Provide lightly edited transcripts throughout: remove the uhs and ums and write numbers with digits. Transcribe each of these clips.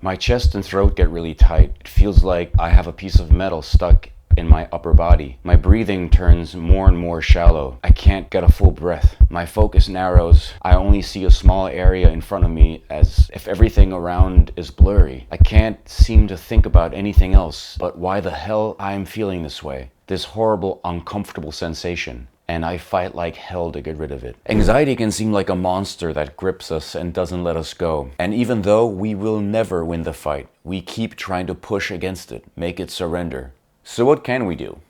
My chest and throat get really tight. It feels like I have a piece of metal stuck in my upper body. My breathing turns more and more shallow. I can't get a full breath. My focus narrows. I only see a small area in front of me as if everything around is blurry. I can't seem to think about anything else but why the hell I'm feeling this way. This horrible, uncomfortable sensation. And I fight like hell to get rid of it. Anxiety can seem like a monster that grips us and doesn't let us go. And even though we will never win the fight, we keep trying to push against it, make it surrender. So what can we do?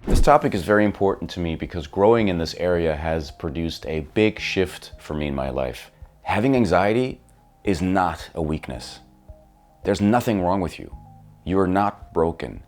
This topic is very important to me because growing in this area has produced a big shift for me in my life. Having anxiety is not a weakness. There's nothing wrong with you. You are not broken.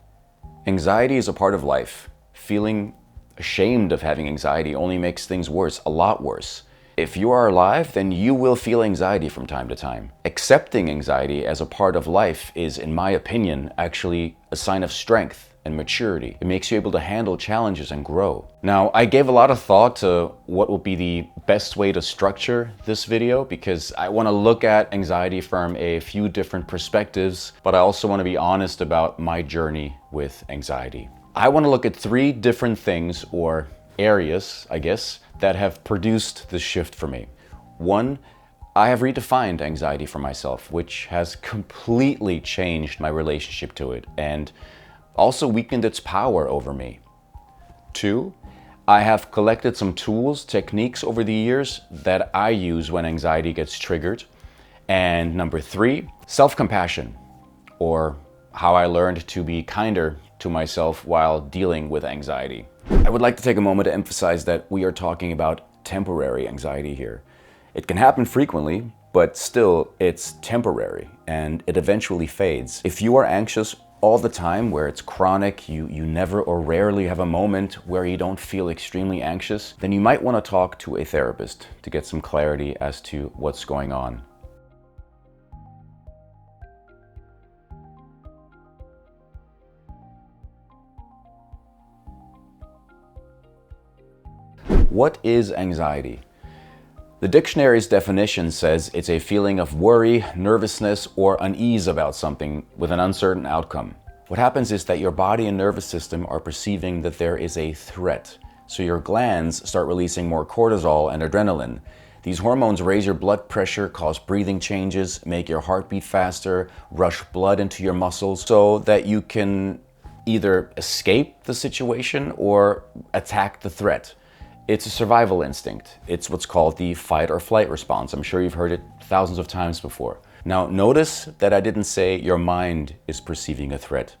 Anxiety is a part of life. Feeling ashamed of having anxiety only makes things worse, a lot worse. If you are alive, then you will feel anxiety from time to time. Accepting anxiety as a part of life is, in my opinion, actually a sign of strength and maturity. It makes you able to handle challenges and grow. Now, I gave a lot of thought to what would be the best way to structure this video because I want to look at anxiety from a few different perspectives, but I also want to be honest about my journey with anxiety. I want to look at 3 different things or areas, I guess, that have produced this shift for me. 1, I have redefined anxiety for myself, which has completely changed my relationship to it and also weakened its power over me. 2, I have collected some tools, techniques over the years that I use when anxiety gets triggered. And number 3, self-compassion, or how I learned to be kinder to myself while dealing with anxiety. I would like to take a moment to emphasize that we are talking about temporary anxiety here. It can happen frequently, but still it's temporary and it eventually fades. If you are anxious all the time, where it's chronic, you never or rarely have a moment where you don't feel extremely anxious, then you might want to talk to a therapist to get some clarity as to what's going on. What is anxiety? The dictionary's definition says it's a feeling of worry, nervousness, or unease about something with an uncertain outcome. What happens is that your body and nervous system are perceiving that there is a threat. So your glands start releasing more cortisol and adrenaline. These hormones raise your blood pressure, cause breathing changes, make your heart beat faster, rush blood into your muscles so that you can either escape the situation or attack the threat. It's a survival instinct. It's what's called the fight or flight response. I'm sure you've heard it thousands of times before. Now, notice that I didn't say your mind is perceiving a threat,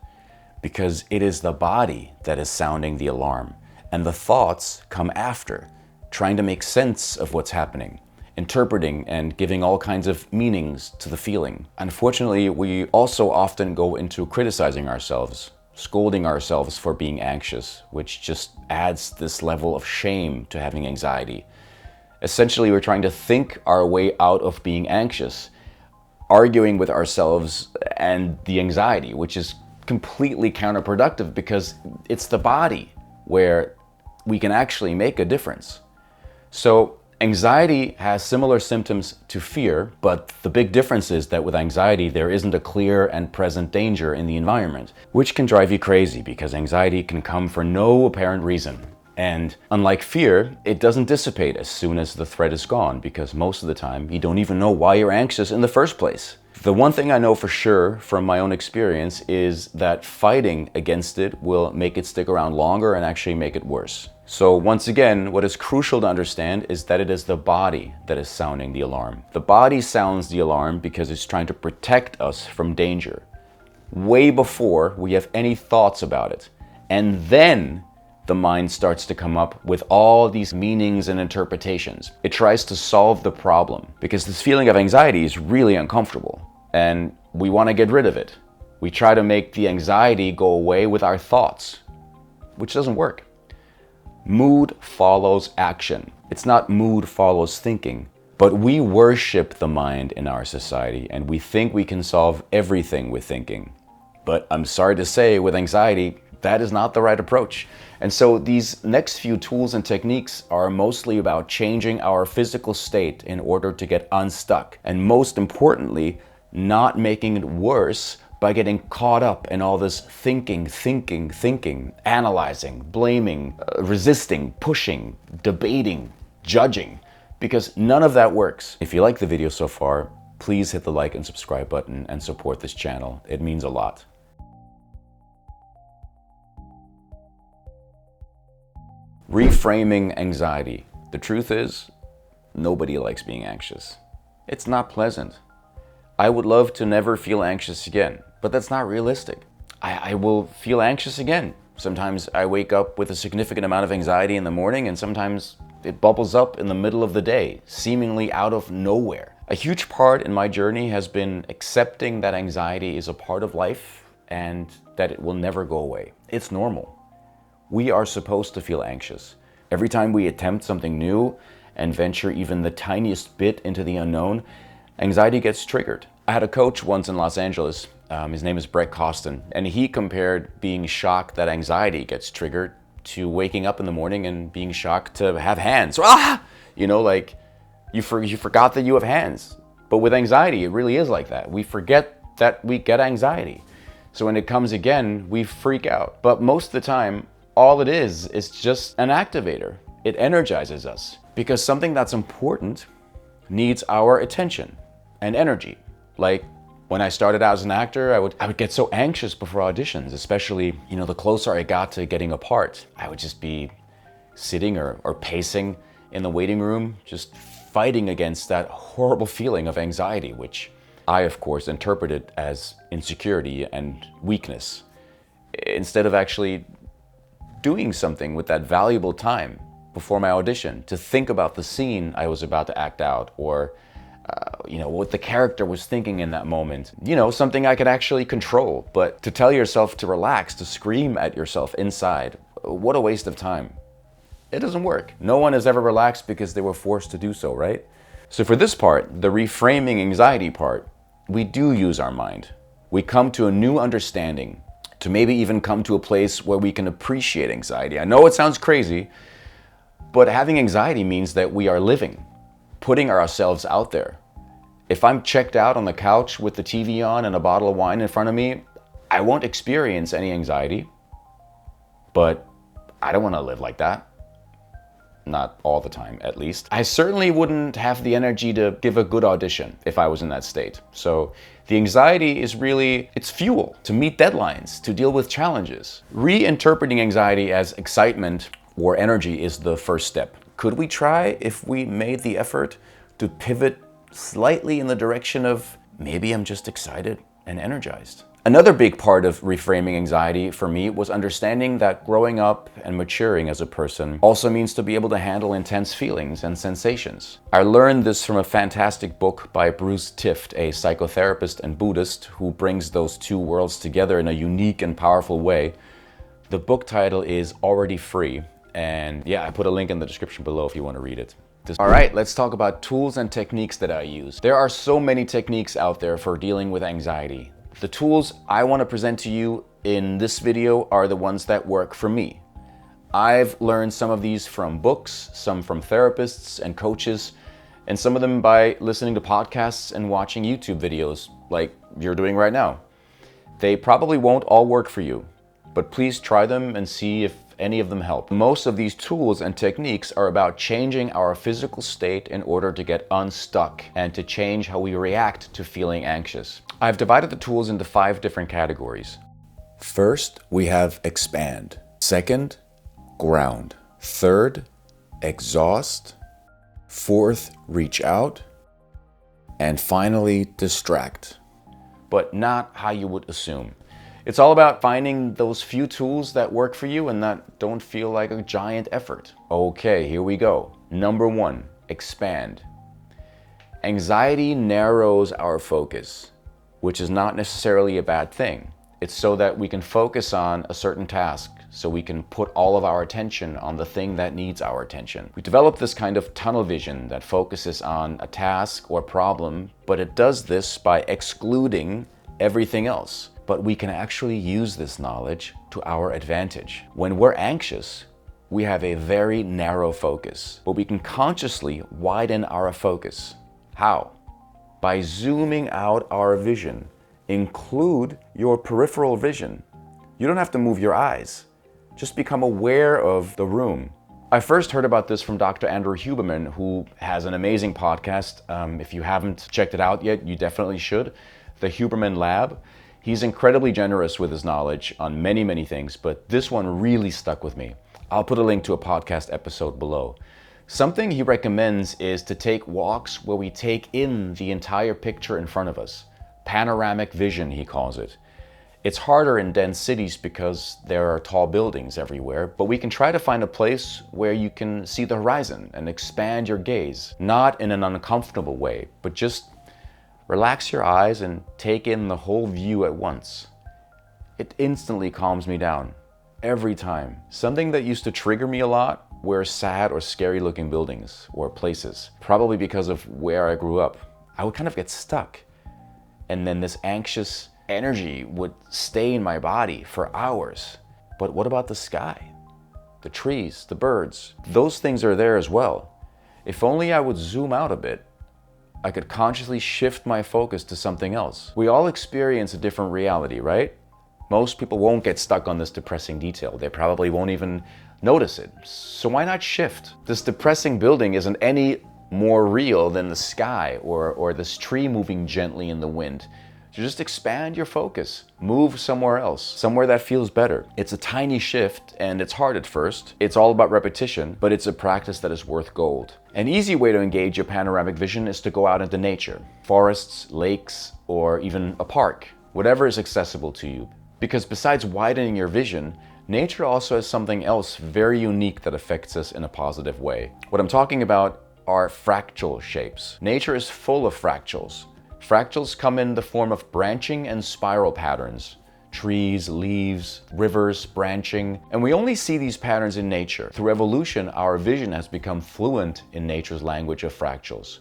because it is the body that is sounding the alarm, and the thoughts come after, trying to make sense of what's happening, interpreting and giving all kinds of meanings to the feeling. Unfortunately, we also often go into criticizing ourselves, scolding ourselves for being anxious, which just adds this level of shame to having anxiety. Essentially, we're trying to think our way out of being anxious, arguing with ourselves and the anxiety, which is completely counterproductive because it's the body where we can actually make a difference. So anxiety has similar symptoms to fear, but the big difference is that with anxiety, there isn't a clear and present danger in the environment, which can drive you crazy because anxiety can come for no apparent reason. And unlike fear, it doesn't dissipate as soon as the threat is gone because most of the time you don't even know why you're anxious in the first place. The one thing I know for sure from my own experience is that fighting against it will make it stick around longer and actually make it worse. So once again, what is crucial to understand is that it is the body that is sounding the alarm. The body sounds the alarm because it's trying to protect us from danger, way before we have any thoughts about it. And then the mind starts to come up with all these meanings and interpretations. It tries to solve the problem because this feeling of anxiety is really uncomfortable and we want to get rid of it. We try to make the anxiety go away with our thoughts, which doesn't work. Mood follows action. It's not mood follows thinking, but we worship the mind in our society and we think we can solve everything with thinking. But I'm sorry to say, with anxiety, That is not the right approach. And so these next few tools and techniques are mostly about changing our physical state in order to get unstuck. And most importantly, not making it worse by getting caught up in all this thinking, analyzing, blaming, resisting, pushing, debating, judging, because none of that works. If you like the video so far, please hit the like and subscribe button and support this channel. It means a lot. Reframing anxiety. The truth is, nobody likes being anxious. It's not pleasant. I would love to never feel anxious again, but that's not realistic. I will feel anxious again. Sometimes I wake up with a significant amount of anxiety in the morning, and sometimes it bubbles up in the middle of the day, seemingly out of nowhere. A huge part in my journey has been accepting that anxiety is a part of life and that it will never go away. It's normal. We are supposed to feel anxious. Every time we attempt something new and venture even the tiniest bit into the unknown, anxiety gets triggered. I had a coach once in Los Angeles. His name is Brett Costin, and he compared being shocked that anxiety gets triggered to waking up in the morning and being shocked to have hands. You know, like you forgot that you have hands. But with anxiety, it really is like that. We forget that we get anxiety. So when it comes again, we freak out. But most of the time, all it is just an activator. It energizes us because something that's important needs our attention and energy. Like when I started out as an actor, I would get so anxious before auditions, especially, you know, the closer I got to getting a part. I would just be sitting or pacing in the waiting room, just fighting against that horrible feeling of anxiety, which I, of course, interpreted as insecurity and weakness, instead of actually doing something with that valuable time before my audition to think about the scene I was about to act out, or you know, what the character was thinking in that moment. You know, something I could actually control. But to tell yourself to relax, to scream at yourself inside, what a waste of time. It doesn't work. No one has ever relaxed because they were forced to do so, right? So for this part, the reframing anxiety part, we do use our mind. We come to a new understanding, to maybe even come to a place where we can appreciate anxiety. I know it sounds crazy, but having anxiety means that we are living, putting ourselves out there. If I'm checked out on the couch with the TV on and a bottle of wine in front of me, I won't experience any anxiety, but I don't want to live like that. Not all the time, at least. I certainly wouldn't have the energy to give a good audition if I was in that state. So the anxiety is really, it's fuel to meet deadlines, to deal with challenges. Reinterpreting anxiety as excitement or energy is the first step. Could we try if we made the effort to pivot slightly in the direction of maybe I'm just excited and energized? Another big part of reframing anxiety for me was understanding that growing up and maturing as a person also means to be able to handle intense feelings and sensations. I learned this from a fantastic book by Bruce Tift, a psychotherapist and Buddhist who brings those two worlds together in a unique and powerful way. The book title is Already Free, and yeah, I put a link in the description below if you want to read it. All right, let's talk about tools and techniques that I use. There are so many techniques out there for dealing with anxiety. The tools I want to present to you in this video are the ones that work for me. I've learned some of these from books, some from therapists and coaches, and some of them by listening to podcasts and watching YouTube videos like you're doing right now. They probably won't all work for you, but please try them and see if any of them help. Most of these tools and techniques are about changing our physical state in order to get unstuck and to change how we react to feeling anxious. I've divided the tools into 5 different categories. First, we have expand. Second, ground. Third, exhaust. Fourth, reach out. And finally, distract. But not how you would assume. It's all about finding those few tools that work for you and that don't feel like a giant effort. Okay, here we go. Number 1, expand. Anxiety narrows our focus, which is not necessarily a bad thing. It's so that we can focus on a certain task, so we can put all of our attention on the thing that needs our attention. We develop this kind of tunnel vision that focuses on a task or problem, but it does this by excluding everything else. but we can actually use this knowledge to our advantage. When we're anxious, we have a very narrow focus, but we can consciously widen our focus. How? By zooming out our vision. Include your peripheral vision. You don't have to move your eyes. Just become aware of the room. I first heard about this from Dr. Andrew Huberman, who has an amazing podcast. If you haven't checked it out yet, you definitely should. The Huberman Lab. He's incredibly generous with his knowledge on many, many things, but this one really stuck with me. I'll put a link to a podcast episode below. Something he recommends is to take walks where we take in the entire picture in front of us. Panoramic vision, he calls it. It's harder in dense cities because there are tall buildings everywhere, but we can try to find a place where you can see the horizon and expand your gaze. Not in an uncomfortable way, but just relax your eyes and take in the whole view at once. It instantly calms me down. Every time. Something that used to trigger me a lot were sad or scary looking buildings or places. Probably because of where I grew up. I would kind of get stuck. And then this anxious energy would stay in my body for hours. But what about the sky? The trees, the birds? Those things are there as well. If only I would zoom out a bit, I could consciously shift my focus to something else. We all experience a different reality, right? Most people won't get stuck on this depressing detail. They probably won't even notice it. So why not shift? This depressing building isn't any more real than the sky or this tree moving gently in the wind. So just expand your focus. Move somewhere else, somewhere that feels better. It's a tiny shift and it's hard at first. It's all about repetition, but it's a practice that is worth gold. An easy way to engage your panoramic vision is to go out into nature. Forests, lakes, or even a park. Whatever is accessible to you. Because besides widening your vision, nature also has something else very unique that affects us in a positive way. What I'm talking about are fractal shapes. Nature is full of fractals. Fractals come in the form of branching and spiral patterns. Trees, leaves, rivers branching. And we only see these patterns in nature. Through evolution, our vision has become fluent in nature's language of fractals.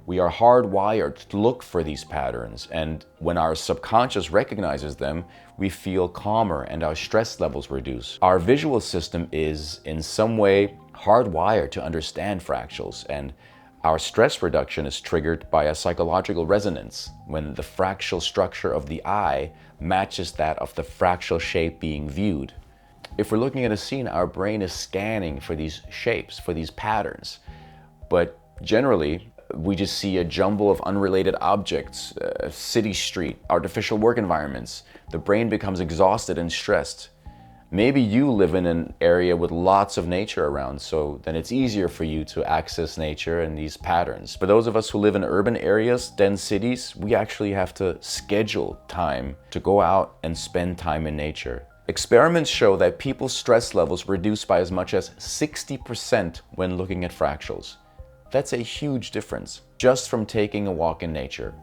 We are hardwired to look for these patterns, and when our subconscious recognizes them, we feel calmer and our stress levels reduce. Our visual system is, in some way, hardwired to understand fractals, and our stress reduction is triggered by a psychological resonance when the fractal structure of the eye matches that of the fractal shape being viewed. If we're looking at a scene, our brain is scanning for these shapes, for these patterns, but generally, we just see a jumble of unrelated objects, a city street, artificial work environments. The brain becomes exhausted and stressed. Maybe you live in an area with lots of nature around, so then it's easier for you to access nature and these patterns. For those of us who live in urban areas, dense cities, we actually have to schedule time to go out and spend time in nature. Experiments show that people's stress levels reduce by as much as 60% when looking at fractals. That's a huge difference, just from taking a walk in nature.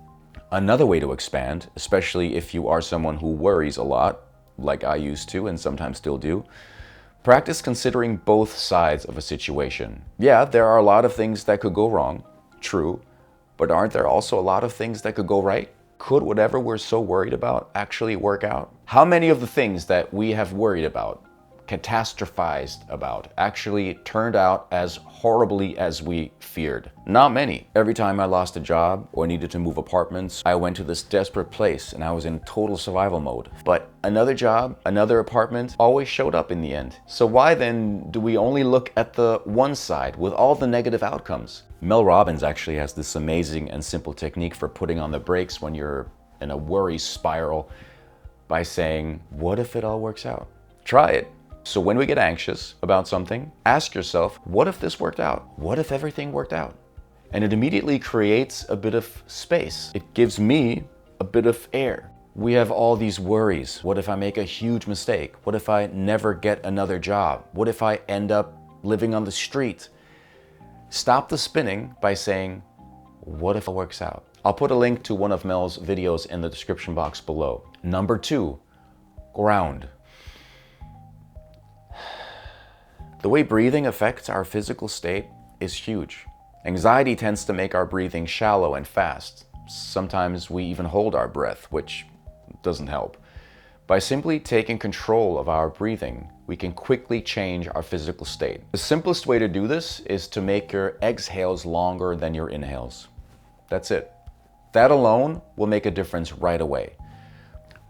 Another way to expand, especially if you are someone who worries a lot, like I used to and sometimes still do, practice considering both sides of a situation. Yeah, there are a lot of things that could go wrong, true, but aren't there also a lot of things that could go right? Could whatever we're so worried about actually work out? How many of the things that we have worried about, catastrophized about, actually turned out as horribly as we feared? Not many. Every time I lost a job or needed to move apartments, I went to this desperate place and I was in total survival mode. But another job, another apartment always showed up in the end. So why then do we only look at the one side with all the negative outcomes? Mel Robbins actually has this amazing and simple technique for putting on the brakes when you're in a worry spiral by saying, what if it all works out? Try it. So when we get anxious about something, ask yourself, what if this worked out? What if everything worked out? And it immediately creates a bit of space. It gives me a bit of air. We have all these worries. What if I make a huge mistake? What if I never get another job? What if I end up living on the street? Stop the spinning by saying, what if it works out? I'll put a link to one of Mel's videos in the description box below. Number 2, ground. The way breathing affects our physical state is huge. Anxiety tends to make our breathing shallow and fast. Sometimes we even hold our breath, which doesn't help. By simply taking control of our breathing, we can quickly change our physical state. The simplest way to do this is to make your exhales longer than your inhales. That's it. That alone will make a difference right away.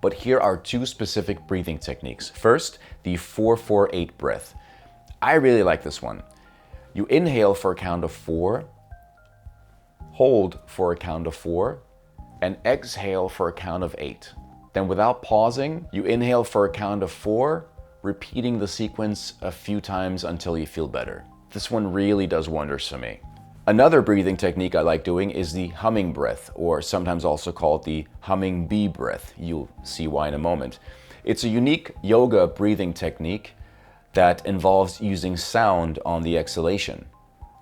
But here are two specific breathing techniques. First, the 4-4-8 breath. I really like this one. You inhale for a count of 4, hold for a count of 4, and exhale for a count of 8. Then without pausing, you inhale for a count of 4, repeating the sequence a few times until you feel better. This one really does wonders for me. Another breathing technique I like doing is the humming breath, or sometimes also called the humming bee breath. You'll see why in a moment. It's a unique yoga breathing technique that involves using sound on the exhalation.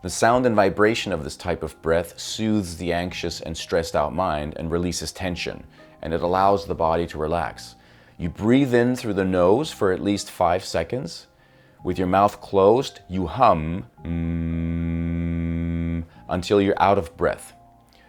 The sound and vibration of this type of breath soothes the anxious and stressed out mind and releases tension, and it allows the body to relax. You breathe in through the nose for at least 5 seconds. With your mouth closed, you hum until you're out of breath.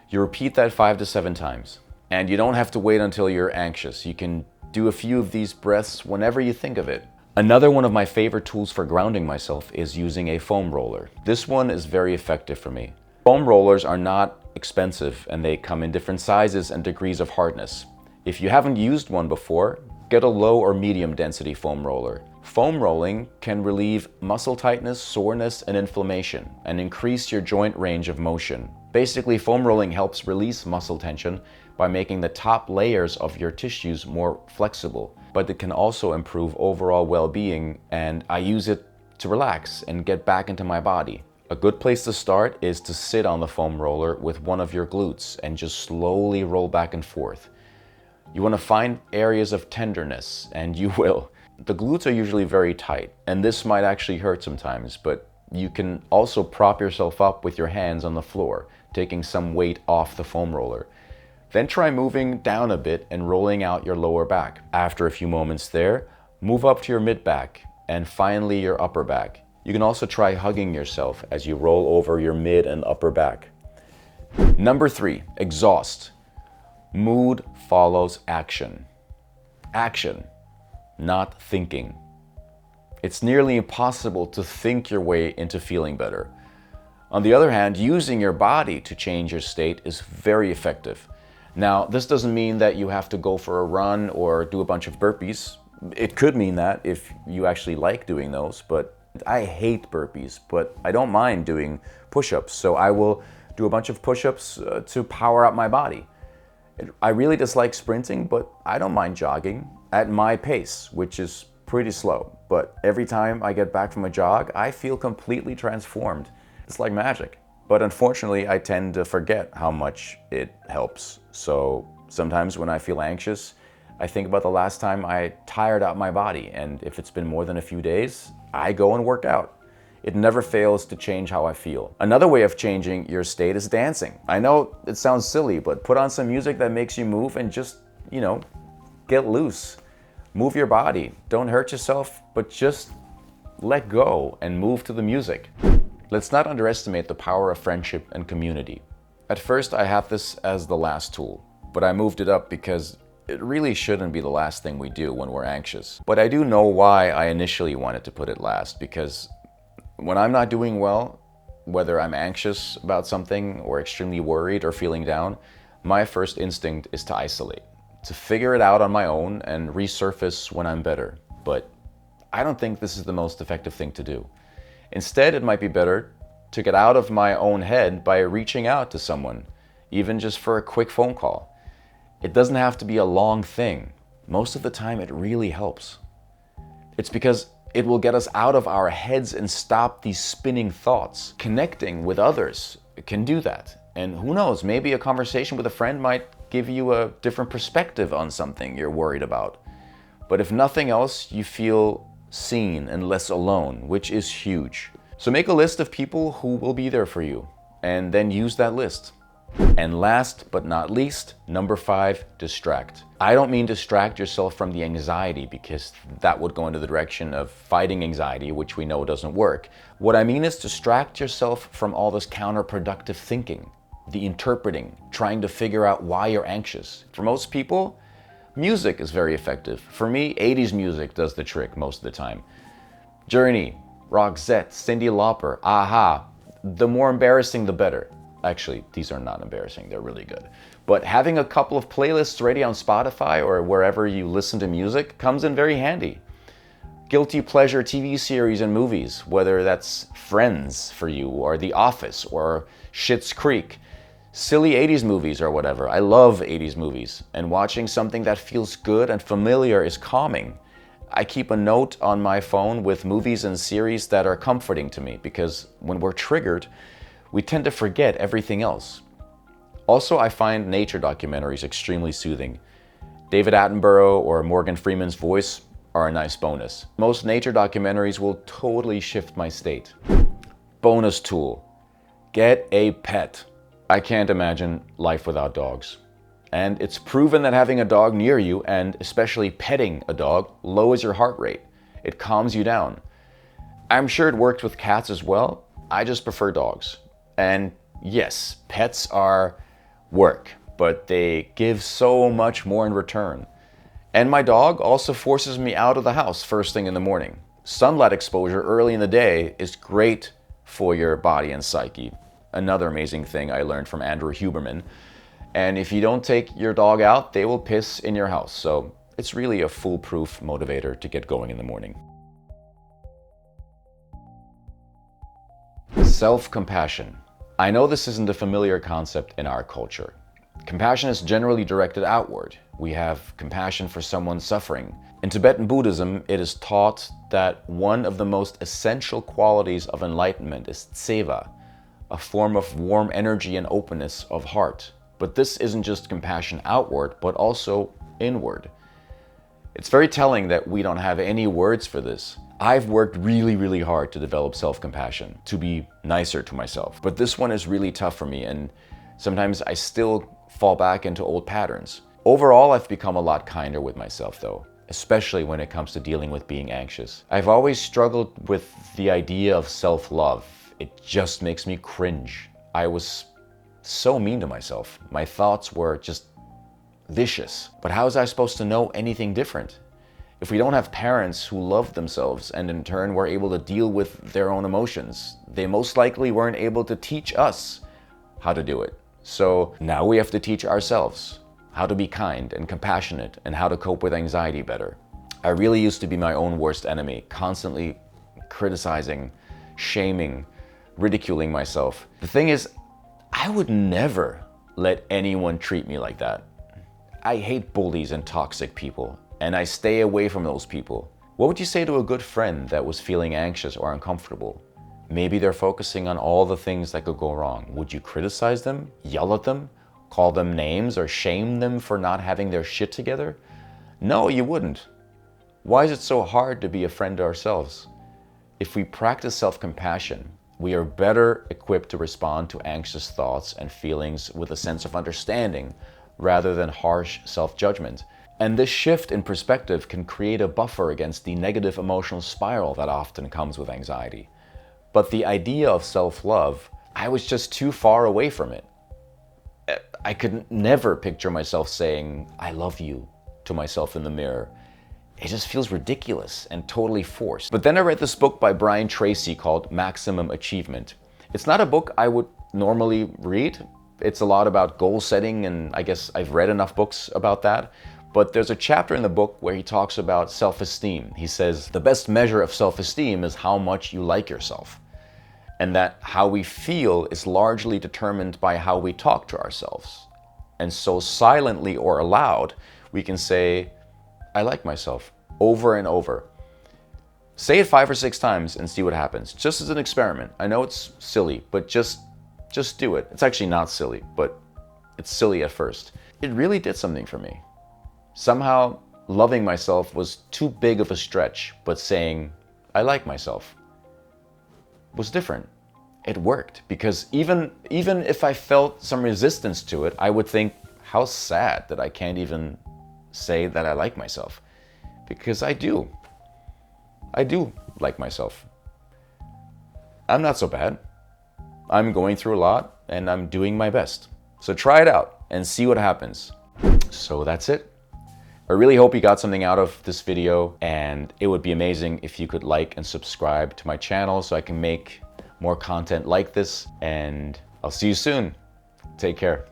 You repeat that 5 to 7 times. And you don't have to wait until you're anxious. You can do a few of these breaths whenever you think of it. Another one of my favorite tools for grounding myself is using a foam roller. This one is very effective for me. Foam rollers are not expensive and they come in different sizes and degrees of hardness. If you haven't used one before, get a low or medium density foam roller. Foam rolling can relieve muscle tightness, soreness, and inflammation, and increase your joint range of motion. Basically, foam rolling helps release muscle tension by making the top layers of your tissues more flexible, but it can also improve overall well-being, and I use it to relax and get back into my body. A good place to start is to sit on the foam roller with one of your glutes and just slowly roll back and forth. You want to find areas of tenderness, and you will. The glutes are usually very tight, and this might actually hurt sometimes, but you can also prop yourself up with your hands on the floor, taking some weight off the foam roller. Then try moving down a bit and rolling out your lower back. After a few moments there, move up to your mid back and finally your upper back. You can also try hugging yourself as you roll over your mid and upper back. Number 3, exhaust. Mood follows action. Action, not thinking. It's nearly impossible to think your way into feeling better. On the other hand, using your body to change your state is very effective. Now, this doesn't mean that you have to go for a run or do a bunch of burpees. It could mean that if you actually like doing those, but I hate burpees, but I don't mind doing push-ups. So I will do a bunch of push-ups to power up my body. I really dislike sprinting, but I don't mind jogging at my pace, which is pretty slow. But every time I get back from a jog, I feel completely transformed. It's like magic. But unfortunately, I tend to forget how much it helps. So sometimes when I feel anxious, I think about the last time I tired out my body. And if it's been more than a few days, I go and work out. It never fails to change how I feel. Another way of changing your state is dancing. I know it sounds silly, but put on some music that makes you move and just, get loose. Move your body. Don't hurt yourself, but just let go and move to the music. Let's not underestimate the power of friendship and community. At first, I had this as the last tool, but I moved it up because it really shouldn't be the last thing we do when we're anxious. But I do know why I initially wanted to put it last, because when I'm not doing well, whether I'm anxious about something or extremely worried or feeling down, my first instinct is to isolate, to figure it out on my own and resurface when I'm better. But I don't think this is the most effective thing to do. Instead, it might be better to get out of my own head by reaching out to someone, even just for a quick phone call. It doesn't have to be a long thing. Most of the time, it really helps. It's because it will get us out of our heads and stop these spinning thoughts. Connecting with others can do that. And who knows, maybe a conversation with a friend might give you a different perspective on something you're worried about. But if nothing else, you feel seen and less alone, which is huge. So make a list of people who will be there for you, and then use that list. And last but not least, number 5, distract. I don't mean distract yourself from the anxiety, because that would go into the direction of fighting anxiety, which we know doesn't work. What I mean is distract yourself from all this counterproductive thinking, the interpreting, trying to figure out why you're anxious. For most people, Music is very effective. For me, 80s music does the trick most of the time. Journey, Roxette, Cyndi Lauper, Aha. The more embarrassing, the better. Actually, these are not embarrassing, they're really good. But having a couple of playlists ready on Spotify or wherever you listen to music comes in very handy. Guilty pleasure TV series and movies, whether that's Friends for you, or The Office, or Schitt's Creek. Silly 80s movies or whatever. I love 80s movies, and watching something that feels good and familiar is calming. I keep a note on my phone with movies and series that are comforting to me, because when we're triggered, we tend to forget everything else. Also, I find nature documentaries extremely soothing. David Attenborough or Morgan Freeman's voice are a nice bonus. Most nature documentaries will totally shift my state. Bonus tool: get a pet. I can't imagine life without dogs. And it's proven that having a dog near you, and especially petting a dog, lowers your heart rate. It calms you down. I'm sure it works with cats as well. I just prefer dogs. And yes, pets are work, but they give so much more in return. And my dog also forces me out of the house first thing in the morning. Sunlight exposure early in the day is great for your body and psyche. Another amazing thing I learned from Andrew Huberman. And if you don't take your dog out, they will piss in your house. So it's really a foolproof motivator to get going in the morning. Self-compassion. I know this isn't a familiar concept in our culture. Compassion is generally directed outward. We have compassion for someone suffering. In Tibetan Buddhism, it is taught that one of the most essential qualities of enlightenment is tseva, a form of warm energy and openness of heart. But this isn't just compassion outward, but also inward. It's very telling that we don't have any words for this. I've worked really hard to develop self-compassion, to be nicer to myself. But this one is really tough for me, and sometimes I still fall back into old patterns. Overall, I've become a lot kinder with myself though, especially when it comes to dealing with being anxious. I've always struggled with the idea of self-love. It just makes me cringe. I was so mean to myself. My thoughts were just vicious. But how was I supposed to know anything different? If we don't have parents who love themselves and in turn were able to deal with their own emotions, they most likely weren't able to teach us how to do it. So now we have to teach ourselves how to be kind and compassionate and how to cope with anxiety better. I really used to be my own worst enemy, constantly criticizing, shaming, ridiculing myself. The thing is, I would never let anyone treat me like that. I hate bullies and toxic people, and I stay away from those people. What would you say to a good friend that was feeling anxious or uncomfortable? Maybe they're focusing on all the things that could go wrong. Would you criticize them, yell at them, call them names, or shame them for not having their shit together? No, you wouldn't. Why is it so hard to be a friend to ourselves? If we practice self-compassion, we are better equipped to respond to anxious thoughts and feelings with a sense of understanding rather than harsh self-judgment. And this shift in perspective can create a buffer against the negative emotional spiral that often comes with anxiety. But the idea of self-love, I was just too far away from it. I could never picture myself saying, "I love you," to myself in the mirror. It just feels ridiculous and totally forced. But then I read this book by Brian Tracy called Maximum Achievement. It's not a book I would normally read. It's a lot about goal setting, and I guess I've read enough books about that. But there's a chapter in the book where he talks about self-esteem. He says, the best measure of self-esteem is how much you like yourself. And that how we feel is largely determined by how we talk to ourselves. And so silently or aloud, we can say, "I like myself," over and over. Say it 5 or 6 times and see what happens, just as an experiment. I know it's silly, but just do it. It's actually not silly, but it's silly at first. It really did something for me. Somehow, loving myself was too big of a stretch, but saying, "I like myself," was different. It worked, because even if I felt some resistance to it, I would think, how sad that I can't even say that I like myself. Because I do. I do like myself. I'm not so bad. I'm going through a lot and I'm doing my best. So try it out and see what happens. So that's it. I really hope you got something out of this video, and it would be amazing if you could like and subscribe to my channel so I can make more content like this, and I'll see you soon. Take care.